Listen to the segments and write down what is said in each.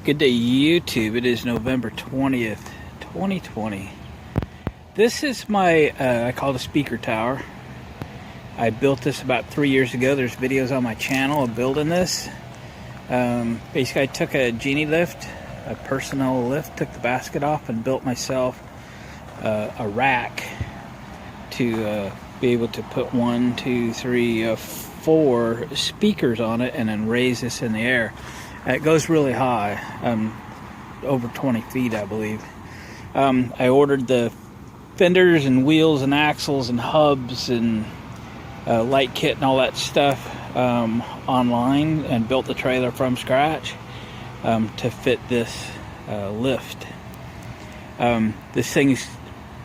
Good day, YouTube. It is November 20th, 2020. This is my, I call it a speaker tower. I built this about 3 years ago. There's videos on my channel of building this. Basically, I took a Genie lift, a personal lift, took the basket off and built myself a rack to be able to put 1, 2, 3, 4 speakers on it and then raise this in the air. It goes really high, over 20 feet, I believe. I ordered the fenders and wheels and axles and hubs and light kit and all that stuff online and built the trailer from scratch to fit this lift. This thing's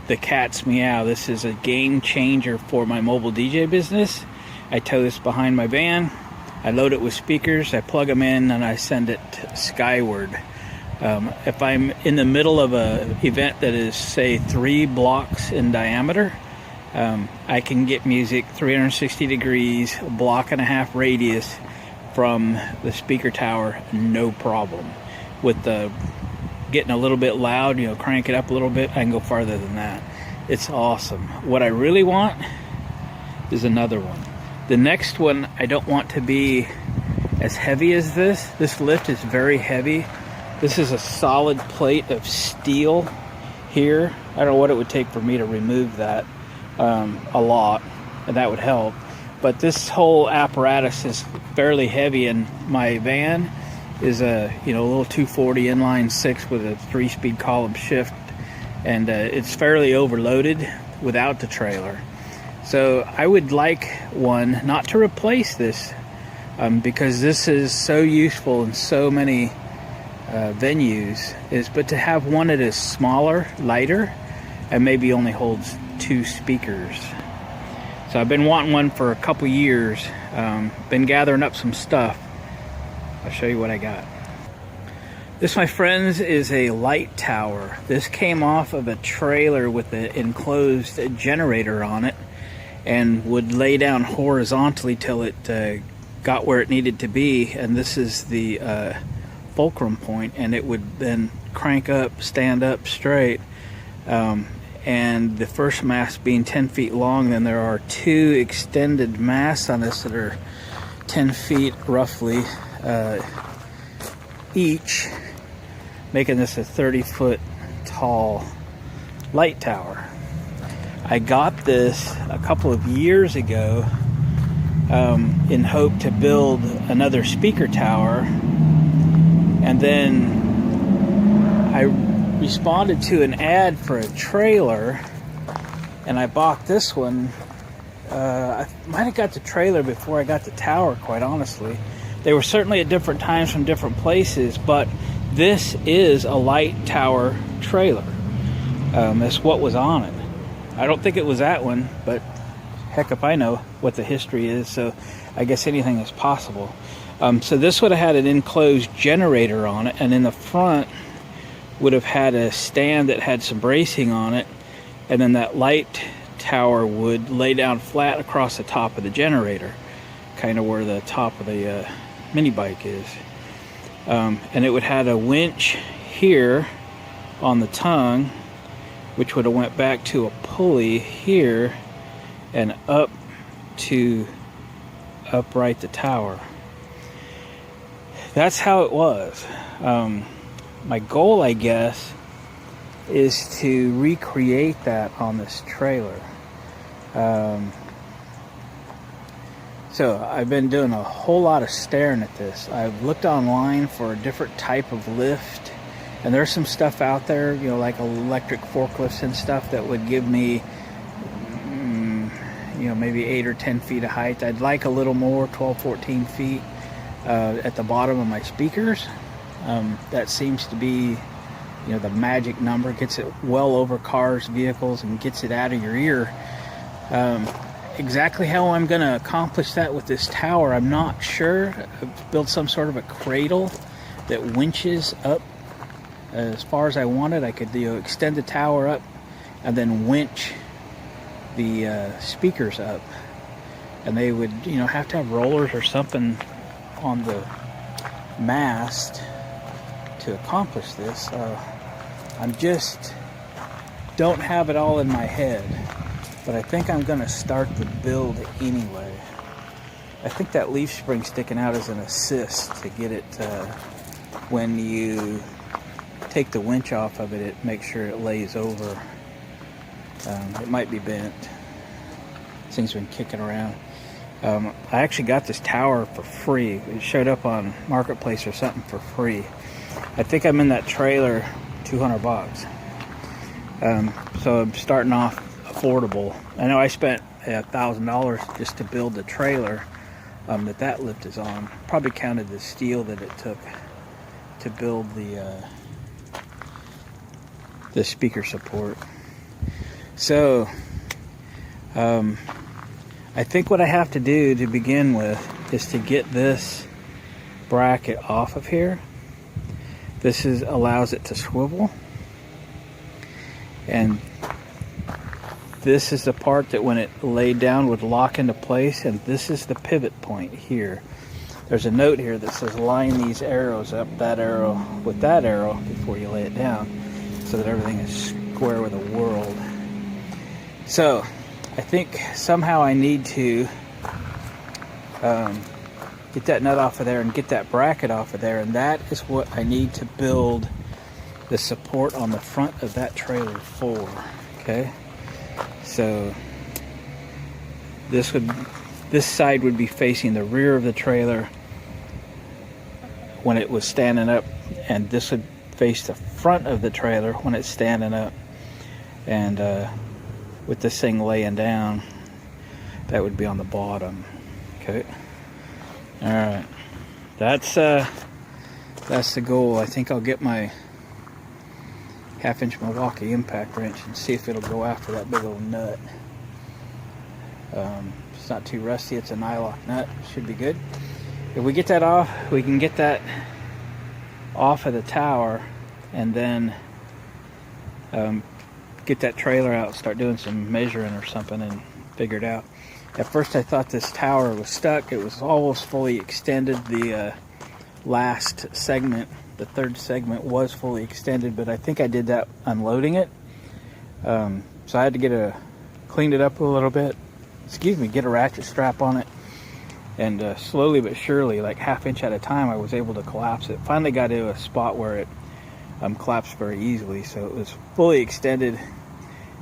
the cat's meow. This is a game changer for my mobile DJ business. I tow this behind my van. I load it with speakers, I plug them in, and I send it skyward. If I'm in the middle of an event that is, say, 3 blocks in diameter, I can get music 360 degrees, a block and a half radius from the speaker tower, no problem. With the getting a little bit loud, crank it up a little bit, I can go farther than that. It's awesome. What I really want is another one. The next one, I don't want to be as heavy as this. This lift is very heavy. This is a solid plate of steel here. I don't know what it would take for me to remove that, a lot, and that would help. But this whole apparatus is fairly heavy, and my van is a little 240 inline 6 with a 3-speed column shift, and it's fairly overloaded without the trailer. So I would like one, not to replace this, because this is so useful in so many venues, but to have one that is smaller, lighter, and maybe only holds 2 speakers. So I've been wanting one for a couple years, been gathering up some stuff. I'll show you what I got. This, my friends, is a light tower. This came off of a trailer with an enclosed generator on it, and would lay down horizontally till it got where it needed to be, and this is the fulcrum point, and it would then crank up, stand up straight, and the first mast being 10 feet long, then there are 2 extended masts on this that are 10 feet roughly each, making this a 30-foot tall light tower. I got this a couple of years ago in hope to build another speaker tower, and then I responded to an ad for a trailer, and I bought this one. I might have got the trailer before I got the tower, quite honestly. They were certainly at different times from different places, but this is a light tower trailer. That's what was on it. I don't think it was that one, but heck if I know what the history is, so I guess anything is possible. So this would have had an enclosed generator on it, and in the front would have had a stand that had some bracing on it, and then that light tower would lay down flat across the top of the generator, kind of where the top of the mini bike is. And it would have a winch here on the tongue, which would have went back to a pulley here and up to upright the tower. That's how it was. My goal, I guess, is to recreate that on this trailer. So I've been doing a whole lot of staring at this. I've looked online for a different type of lift, and there's some stuff out there, like electric forklifts and stuff that would give me, maybe 8 or 10 feet of height. I'd like a little more, 12, 14 feet at the bottom of my speakers. That seems to be, the magic number. Gets it well over cars, vehicles, and gets it out of your ear. Exactly how I'm going to accomplish that with this tower, I'm not sure. I've built some sort of a cradle that winches up as far as I wanted. I could extend the tower up and then winch the speakers up, and they would have to have rollers or something on the mast to to accomplish this. I'm just don't have it all in my head, but I think I'm going to start the build anyway. I think that leaf spring sticking out is an assist to get it, when you take the winch off of it, it makes sure it lays over. It might be bent. This thing's been kicking around. I actually got this tower for free. It showed up on Marketplace or something for free. I think I'm in that trailer, $200. So I'm starting off affordable. I know I spent $1,000 just to build the trailer that lift is on. Probably counted the steel that it took to build the speaker support. So I think what I have to do to begin with is to get this bracket off of here. This allows it to swivel, and this is the part that when it laid down would lock into place, and this is the pivot point here. There's a note here that says line these arrows up, that arrow with that arrow before you lay it down, so that everything is square with the world. So I think somehow I need to get that nut off of there and get that bracket off of there, and that is what I need to build the support on the front of that trailer for. Okay, so this side would be facing the rear of the trailer when it was standing up, and this would face the front of the trailer when it's standing up. And with this thing laying down, that would be on the bottom. Okay. All right. That's the goal. I think I'll get my 1/2-inch Milwaukee impact wrench and see if it'll go after that big old nut. It's not too rusty. It's a nylock nut. Should be good. If we get that off, we can get that off of the tower, and then get that trailer out, start doing some measuring or something, and figure it out. At first I thought this tower was stuck. It was almost fully extended. The last segment, the third segment, was fully extended, but I think I did that unloading it. So I had to clean it up a little bit. Get a ratchet strap on it. And slowly but surely, like 1/2 inch at a time, I was able to collapse it. Finally got to a spot where it collapsed very easily, so it was fully extended.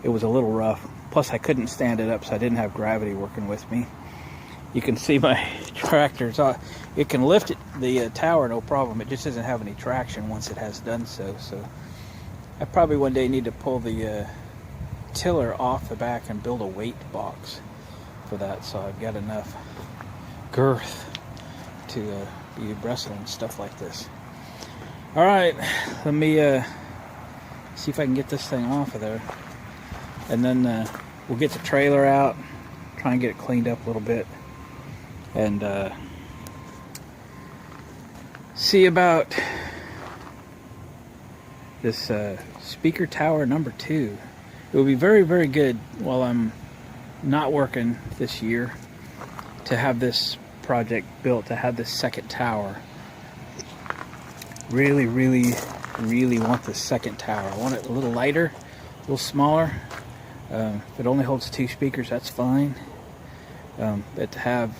It was a little rough. Plus I couldn't stand it up, so I didn't have gravity working with me. You can see my tractor. It can lift the tower, no problem. It just doesn't have any traction once it has done so. So I probably one day need to pull the tiller off the back and build a weight box for that, so I've got enough girth to be wrestling stuff like this. All right, let me see if I can get this thing off of there, and then we'll get the trailer out, try and get it cleaned up a little bit, and see about this speaker tower number 2. It would be very, very good while I'm not working this year to have this project built, to have this second tower. Really, really, really want this second tower. I want it a little lighter, a little smaller. If it only holds 2 speakers, that's fine. But to have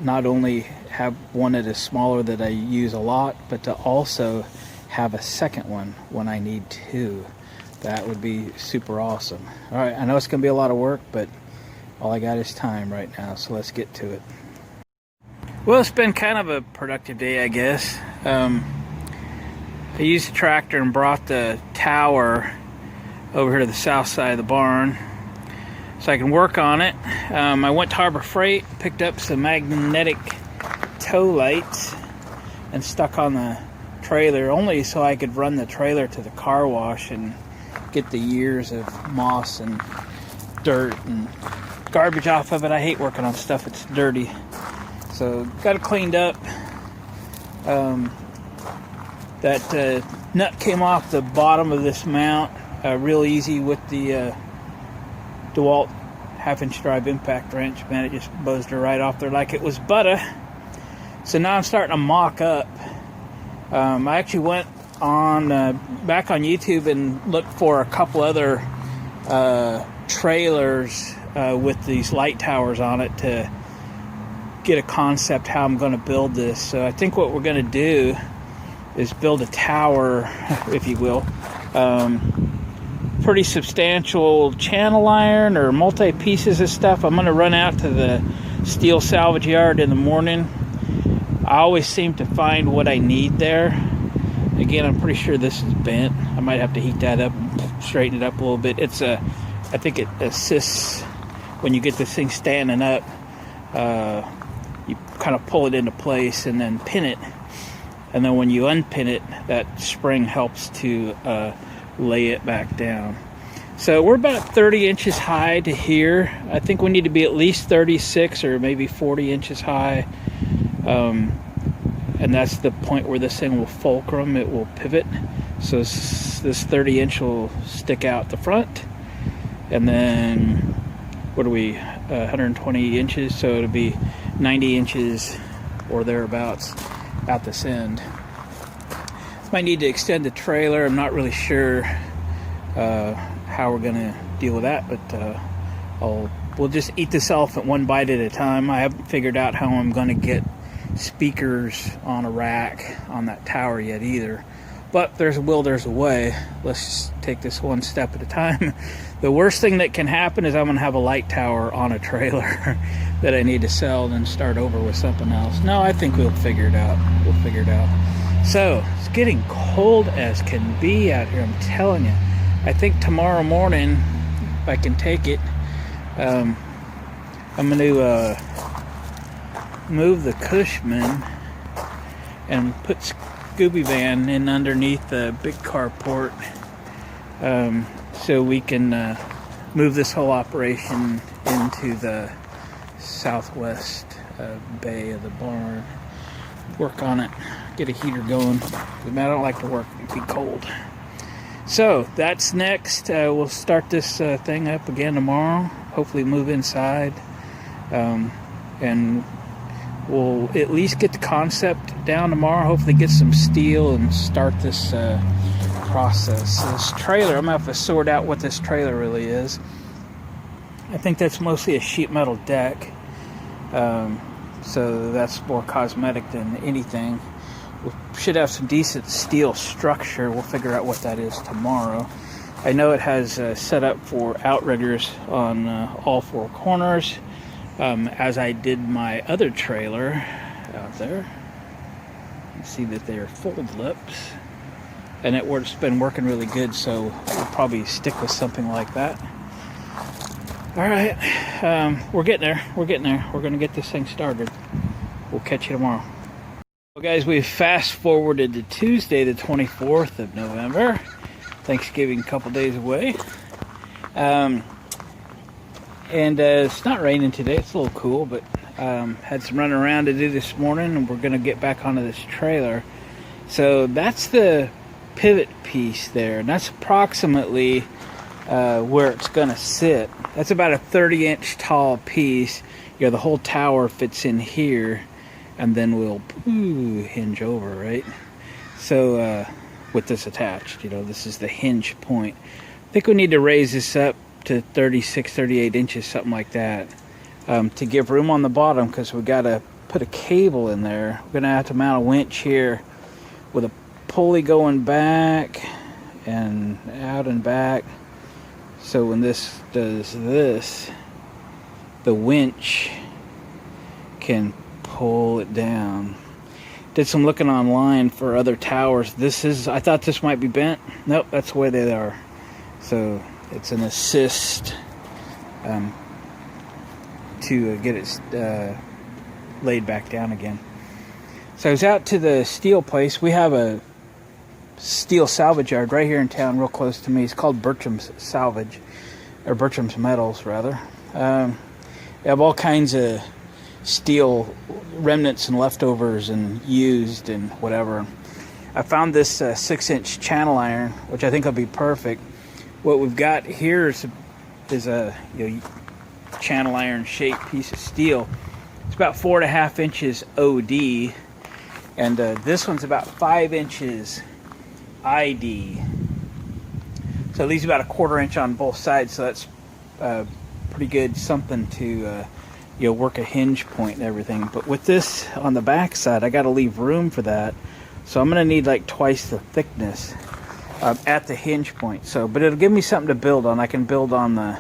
not only have one that is smaller that I use a lot, but to also have a second one when I need 2. That would be super awesome. All right, I know it's going to be a lot of work, but all I got is time right now, so let's get to it. Well, it's been kind of a productive day, I guess. I used the tractor and brought the tower over here to the south side of the barn so I can work on it. I went to Harbor Freight, picked up some magnetic tow lights and stuck on the trailer, only so I could run the trailer to the car wash and get the years of moss and dirt and garbage off of it. I hate working on stuff that's dirty. So got it cleaned up. That nut came off the bottom of this mount real easy with the DeWalt 1/2-inch drive impact wrench. Man, it just buzzed her right off there like it was butter. So now I'm starting to mock up I actually went on back on YouTube and looked for a couple other trailers with these light towers on it to get a concept how I'm going to build this. So I think what we're going to do is build a tower, if you will. Pretty substantial channel iron or multi pieces of stuff. I'm going to run out to the steel salvage yard in the morning. I always seem to find what I need there. Again, I'm pretty sure this is bent. I might have to heat that up, straighten it up a little bit. I think it assists when you get this thing standing up. You kind of pull it into place and then pin it. And then when you unpin it, that spring helps to lay it back down. So we're about 30 inches high to here. I think we need to be at least 36 or maybe 40 inches high. And that's the point where this thing will fulcrum, it will pivot. So this 30 inch will stick out the front. And then, what are we, 120 inches? So it'll be 90 inches or thereabouts at this end. Might need to extend the trailer. I'm not really sure how we're gonna deal with that, but we'll just eat this elephant one bite at a time. I haven't figured out how I'm gonna get speakers on a rack on that tower yet either. But there's a will, there's a way. Let's just take this one step at a time. The worst thing that can happen is I'm gonna have a light tower on a trailer that I need to sell and then start over with something else. No, I think we'll figure it out. We'll figure it out. So, it's getting cold as can be out here, I'm telling you. I think tomorrow morning, if I can take it, I'm going to move the Cushman and put Scooby Van in underneath the big carport, so we can move this whole operation into the southwest bay of the barn. Work on it, get a heater going. I don't like to work and be cold. So that's next. We'll start this thing up again tomorrow. Hopefully move inside, and we'll at least get the concept down tomorrow. Hopefully get some steel and start this process. So this trailer, I'm gonna have to sort out what this trailer really is. I think that's mostly a sheet metal deck. So that's more cosmetic than anything. We should have some decent steel structure. We'll figure out what that is tomorrow. I know it has set up for outriggers on all four corners, as I did my other trailer out there. You see that they are fold lips, and it's been working really good, so we'll probably stick with something like that. All right, we're getting there. We're getting there. We're going to get this thing started. We'll catch you tomorrow. Well, guys, we've fast forwarded to Tuesday, the 24th of November. Thanksgiving a couple days away. And it's not raining today. It's a little cool, but had some running around to do this morning, and we're going to get back onto this trailer. So that's the pivot piece there, and that's approximately where it's going to sit. That's about a 30-inch tall piece. You know, the whole tower fits in here, and then we'll hinge over, right? So with this attached, you know, this is the hinge point. I think we need to raise this up to 36, 38 inches, something like that, to give room on the bottom, because we got to put a cable in there. We're going to have to mount a winch here with a pulley going back and out and back. So when this does this, the winch can pull it down. Did some looking online for other towers. I thought this might be bent. Nope, that's the way they are. So it's an assist to get it laid back down again. So I was out to the steel place. We have a steel salvage yard right here in town, real close to me. It's called Bertram's Salvage, or Bertram's Metals rather. They have all kinds of steel remnants and leftovers and used and whatever. I found this 6-inch channel iron, which I think will be perfect. What we've got here is a channel iron shaped piece of steel. It's about 4.5 inches OD, And this one's about 5 inches ID. So it leaves about a 1/4 inch on both sides, so that's pretty good, something to work a hinge point and everything. But with this on the back side, I got to leave room for that, so I'm going to need like twice the thickness at the hinge point. So, but it'll give me something to build on. I can build on the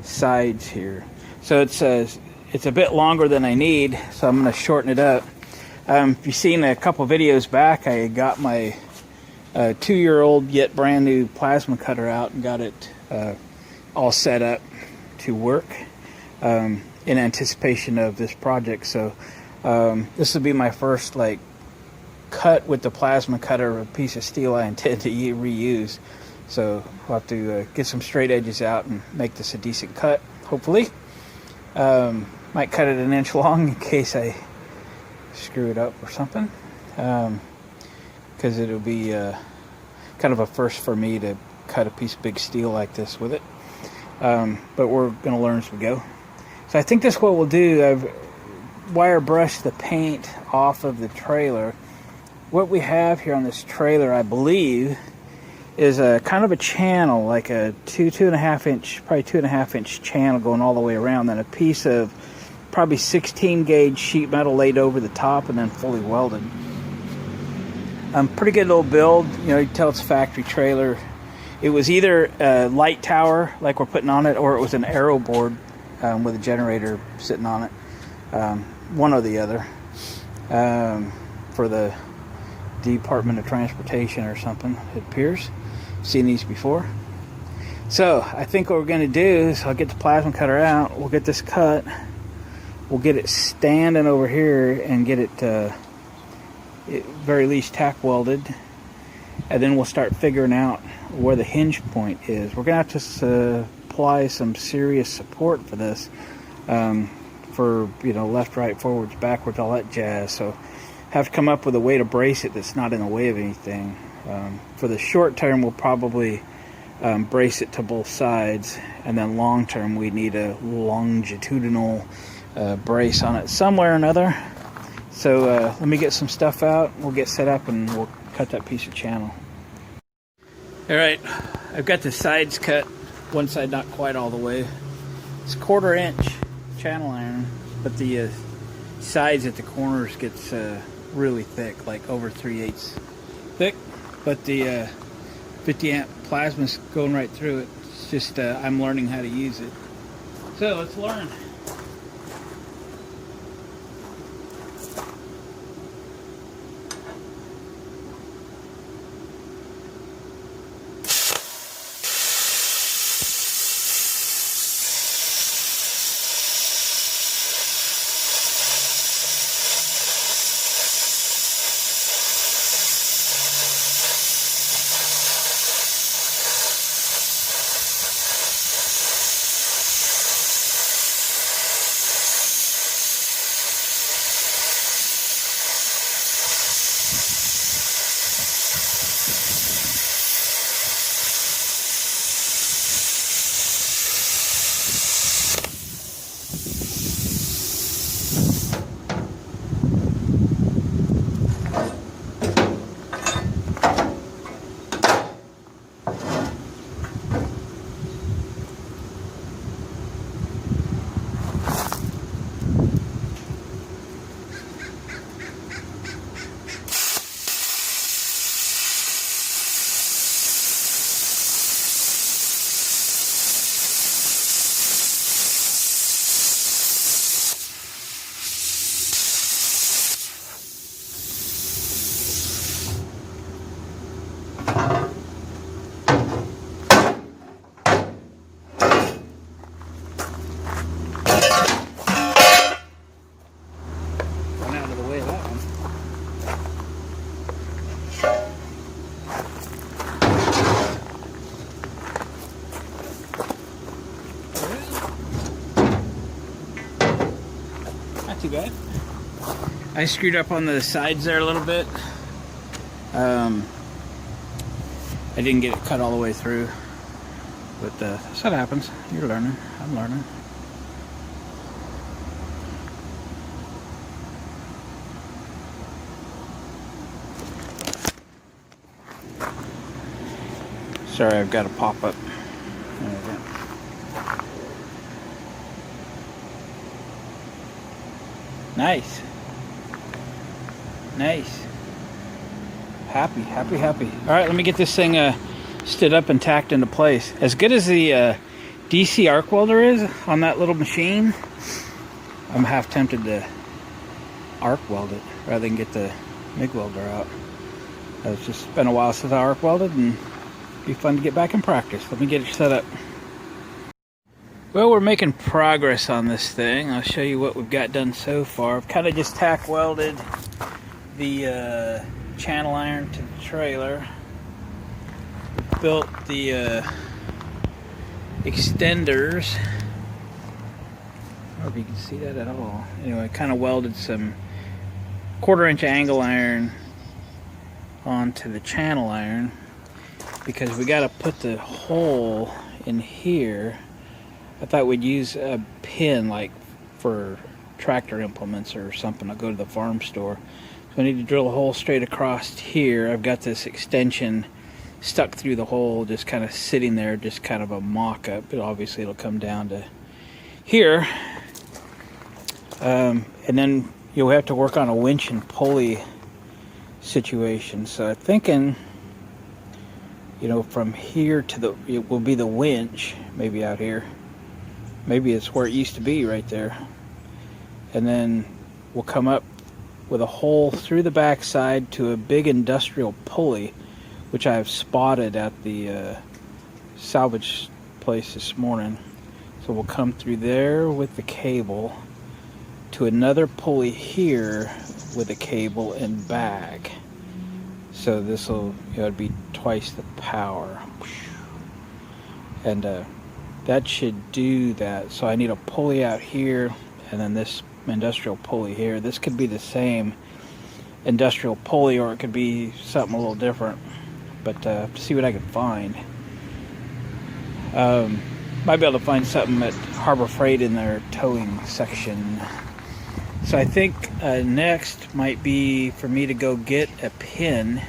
sides here. So it's a bit longer than I need, so I'm going to shorten it up. If you've seen a couple videos back, I got my 2-year-old yet brand new plasma cutter out and got it all set up to work in anticipation of this project. So this will be my first like cut with the plasma cutter, a piece of steel I intend to reuse. So I'll have to get some straight edges out and make this a decent cut, hopefully. Might cut it 1 inch long in case I screw it up or something. Because it'll be kind of a first for me to cut a piece of big steel like this with it. But we're going to learn as we go. So I think that's what we'll do. I've wire brushed the paint off of the trailer. What we have here on this trailer, I believe, is a kind of a channel, like a 2.5 inch, probably 2.5 inch channel going all the way around, then a piece of probably 16 gauge sheet metal laid over the top and then fully welded. Pretty good little build. You can tell it's a factory trailer. It was either a light tower like we're putting on it, or it was an aero board with a generator sitting on it. One or the other. For the Department of Transportation or something, it appears. Seen these before. So I think what we're going to do is I'll get the plasma cutter out. We'll get this cut. We'll get it standing over here and get it very least tack welded, and then we'll start figuring out where the hinge point is. We're gonna have to apply some serious support for this, for left, right, forwards, backwards, all that jazz. So have to come up with a way to brace it that's not in the way of anything. For the short term, we'll probably brace it to both sides, and then long term we need a longitudinal brace on it somewhere or another. So let me get some stuff out, we'll get set up, and we'll cut that piece of channel. Alright, I've got the sides cut, one side not quite all the way. It's 1/4 inch channel iron, but the sides at the corners gets really thick, like over 3/8 thick. But the 50 amp plasma's going right through it. It's just I'm learning how to use it. So let's learn. Too bad. I screwed up on the sides there a little bit. I didn't get it cut all the way through, but that's what happens. You're learning. I'm learning. Sorry, I've got a pop-up. There we go. Nice. Nice. Happy. Alright, let me get this thing stood up and tacked into place. As good as the DC arc welder is on that little machine, I'm half tempted to arc weld it rather than get the MIG welder out. It's just been a while since I arc welded, and it'd be fun to get back in practice. Let me get it set up. Well, we're making progress on this thing. I'll show you what we've got done so far. I've kind of just tack welded the channel iron to the trailer. Built the extenders. I don't know if you can see that at all. Anyway, kind of welded some 1/4-inch angle iron onto the channel iron because we got to put the hole in here. I thought we'd use a pin like for tractor implements or something. I'll go to the farm store. So I need to drill a hole straight across here. I've got this extension stuck through the hole, just kind of sitting there, just kind of a mock-up, but obviously it'll come down to here. And then you'll have to work on a winch and pulley situation. So I'm thinking, you know, from here to it will be the winch, maybe out here. Maybe it's where it used to be right there. And then we'll come up with a hole through the backside to a big industrial pulley, which I have spotted at the salvage place this morning. So we'll come through there with the cable to another pulley here with a cable and back. So this will, you know, it'd be twice the power. And that should do that. So I need a pulley out here and then this industrial pulley here. This could be the same industrial pulley or it could be something a little different, but see what I can find. Might be able to find something at Harbor Freight in their towing section. So I think next might be for me to go get a pin,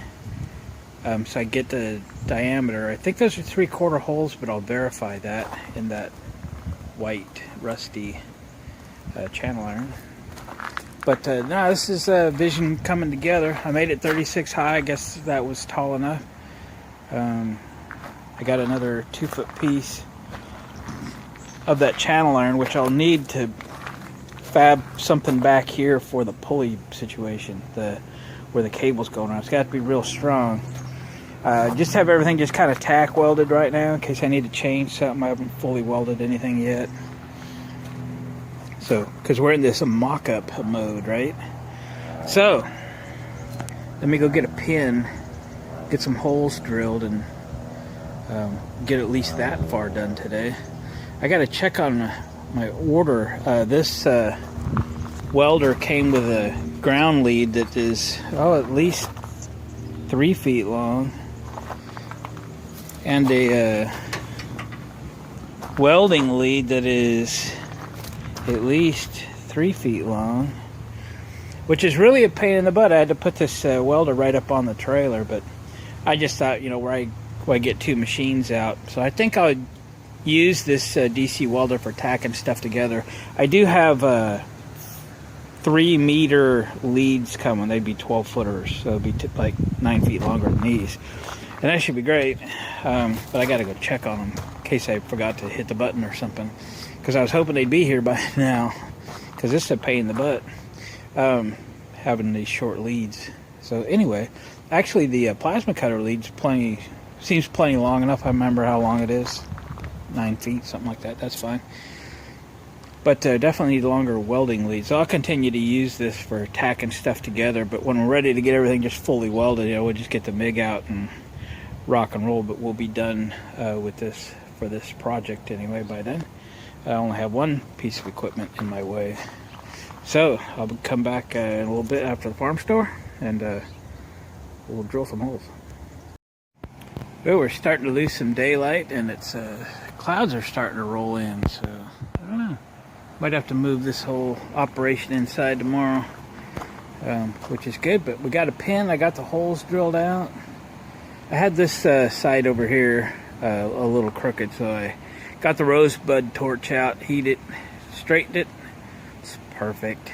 so I get the diameter. I think those are 3/4 holes, but I'll verify that in that white rusty channel iron. But no, this is Vision coming together. I made it 36 high. I guess that was tall enough. I got another 2-foot piece of that channel iron, which I'll need to fab something back here for the pulley situation, where the cable's going on. It's got to be real strong. Just have everything just kind of tack welded right now in case I need to change something. I haven't fully welded anything yet. So, because we're in this mock-up mode, right? So, let me go get a pin, get some holes drilled, and get at least that far done today. I got to check on my order. This welder came with a ground lead that is, at least 3 feet long, and a welding lead that is at least 3 feet long, which is really a pain in the butt. I had to put this welder right up on the trailer, but I just thought, you know, where I get 2 machines out. So I think I'll use this DC welder for tacking stuff together. I do have 3-meter leads coming. They'd be 12-footers, so it'd be like 9 feet longer than these. And that should be great, but I gotta go check on them in case I forgot to hit the button or something, because I was hoping they'd be here by now, because this is a pain in the butt, having these short leads. So anyway, actually the plasma cutter leads seems plenty long enough. I remember how long it is, 9 feet, something like that. That's fine. But definitely need longer welding leads. So I'll continue to use this for tacking stuff together, but when we're ready to get everything just fully welded, you know, we'll just get the MIG out and rock and roll. But we'll be done with this for this project anyway by then. I only have one piece of equipment in my way. So I'll come back in a little bit after the farm store, and we'll drill some holes. Well, we're starting to lose some daylight, and it's clouds are starting to roll in, so I don't know. Might have to move this whole operation inside tomorrow, which is good, but we got a pin. I got the holes drilled out. I had this side over here a little crooked, so I got the rosebud torch out, heat it, straightened it. It's perfect.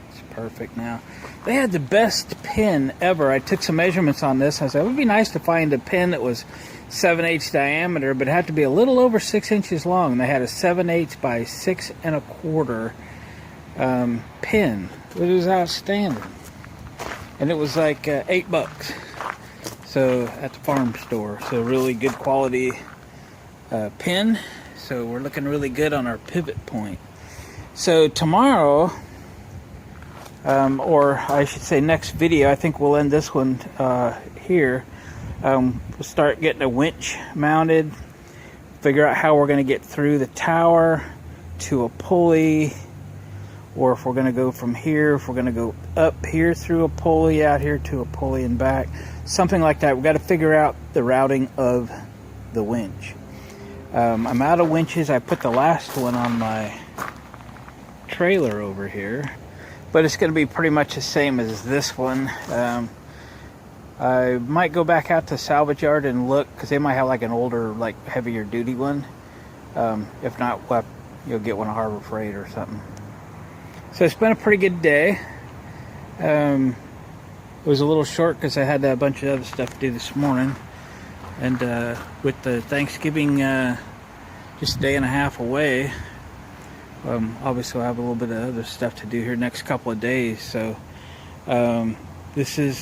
It's perfect now. They had the best pin ever. I took some measurements on this. I said it would be nice to find a pin that was 7/8 diameter, but it had to be a little over 6 inches long. And they had a 7/8 by 6 1/4 pin. It was outstanding, and it was like $8. So at the farm store. So really good quality pin. So we're looking really good on our pivot point. So tomorrow, or I should say next video, I think we'll end this one here. We'll start getting a winch mounted, figure out how we're going to get through the tower to a pulley, or if we're going to go from here, if we're going to go up here through a pulley, out here to a pulley and back, something like that. We've got to figure out the routing of the winch. I'm out of winches. I put the last one on my trailer over here, but it's going to be pretty much the same as this one. I might go back out to salvage yard and look, because they might have like an older, like heavier duty one. If not, you'll get one of Harbor Freight or something. So it's been a pretty good day. It was a little short because I had a bunch of other stuff to do this morning, and with the Thanksgiving just a day and a half away, obviously I'll have a little bit of other stuff to do here next couple of days. So this has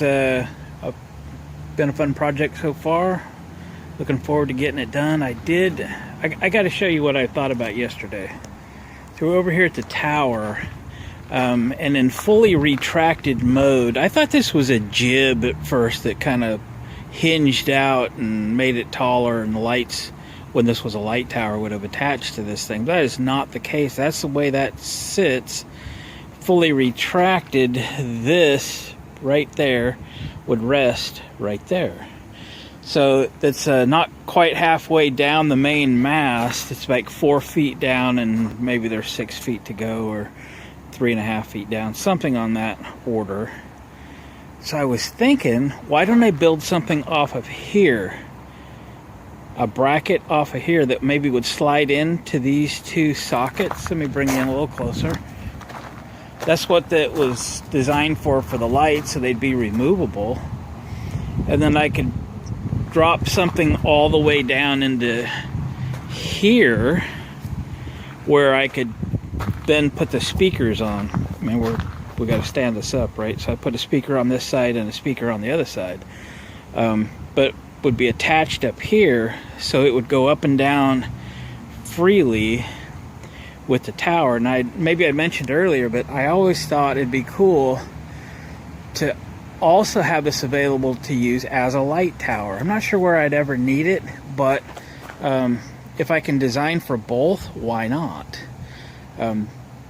been a fun project so far. Looking forward to getting it done. I got to show you what I thought about yesterday. So we're over here at the tower, and in fully retracted mode. I thought this was a jib at first that kind of hinged out and made it taller, and the lights, when this was a light tower, would have attached to this thing. That is not the case. That's the way that sits. Fully retracted, this right there would rest right there. So that's not quite halfway down the main mast. It's like 4 feet down, and maybe there's 6 feet to go, or 3.5 feet down, something on that order. So I was thinking, why don't I build something off of here? A bracket off of here that maybe would slide into these two sockets. Let me bring you in a little closer. That's what that was designed for the lights, so they'd be removable. And then I could drop something all the way down into here, where I could then put the speakers on. I mean, we got to stand this up, right? So I put a speaker on this side and a speaker on the other side, but would be attached up here, so it would go up and down freely with the tower. And maybe I mentioned earlier, but I always thought it'd be cool to also have this available to use as a light tower. I'm not sure where I'd ever need it, but if I can design for both, why not?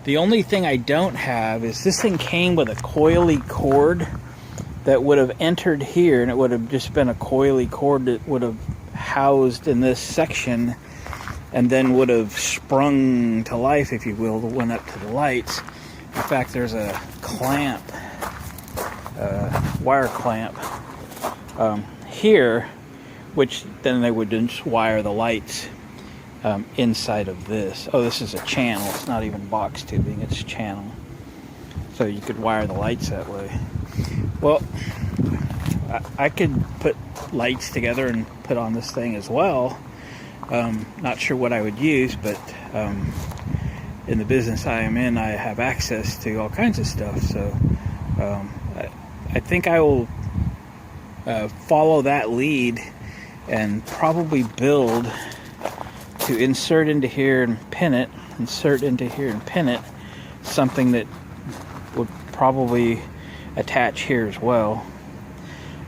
The only thing I don't have is this thing came with a coily cord that would have entered here, and it would have just been a coily cord that would have housed in this section, and then would have sprung to life, if you will, went up to the lights. In fact, there's a clamp, wire clamp here, which then they would just wire the lights inside of this. Oh, this is a channel. It's not even box tubing, it's channel. So you could wire the lights that way. Well, I could put lights together and put on this thing as well. Not sure what I would use, but in the business I am in, I have access to all kinds of stuff. So I think I will follow that lead and probably build to insert into here and pin it, insert into here and pin it, something that would probably attach here as well,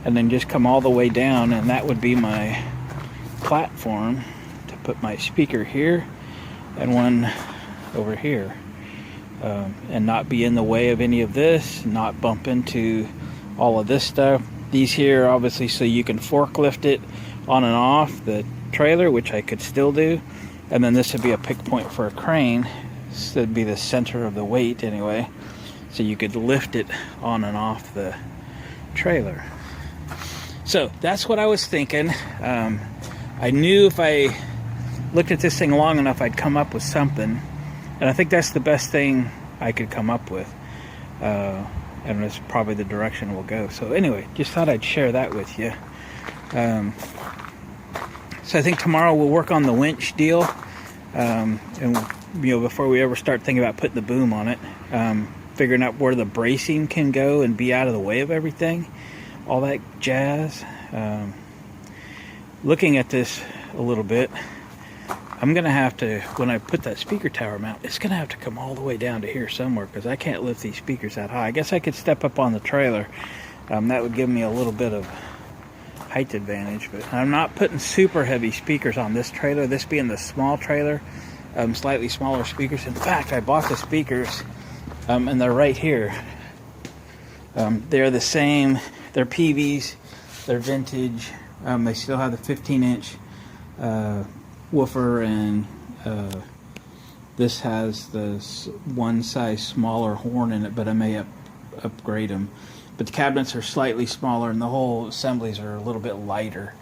and then just come all the way down, and that would be my platform to put my speaker here and one over here, and not be in the way of any of this, not bump into all of this stuff. These here obviously so you can forklift it on and off the trailer, which I could still do, and then this would be a pick point for a crane. This would be the center of the weight anyway, so you could lift it on and off the trailer. So that's what I was thinking. I knew if I looked at this thing long enough, I'd come up with something. And I think that's the best thing I could come up with. And it's probably the direction we'll go. So anyway, just thought I'd share that with you. So I think tomorrow we'll work on the winch deal. And before we ever start thinking about putting the boom on it, figuring out where the bracing can go and be out of the way of everything, all that jazz. Looking at this a little bit, I'm gonna have to, when I put that speaker tower mount, it's gonna have to come all the way down to here somewhere, because I can't lift these speakers that high. I guess I could step up on the trailer. That would give me a little bit of height advantage, but I'm not putting super heavy speakers on this trailer, this being the small trailer. Slightly smaller speakers. In fact, I bought the speakers and they're right here. They're the same, they're PVs, they're vintage. They still have the 15-inch woofer, and this has the one size smaller horn in it, but I may upgrade them. But the cabinets are slightly smaller and the whole assemblies are a little bit lighter.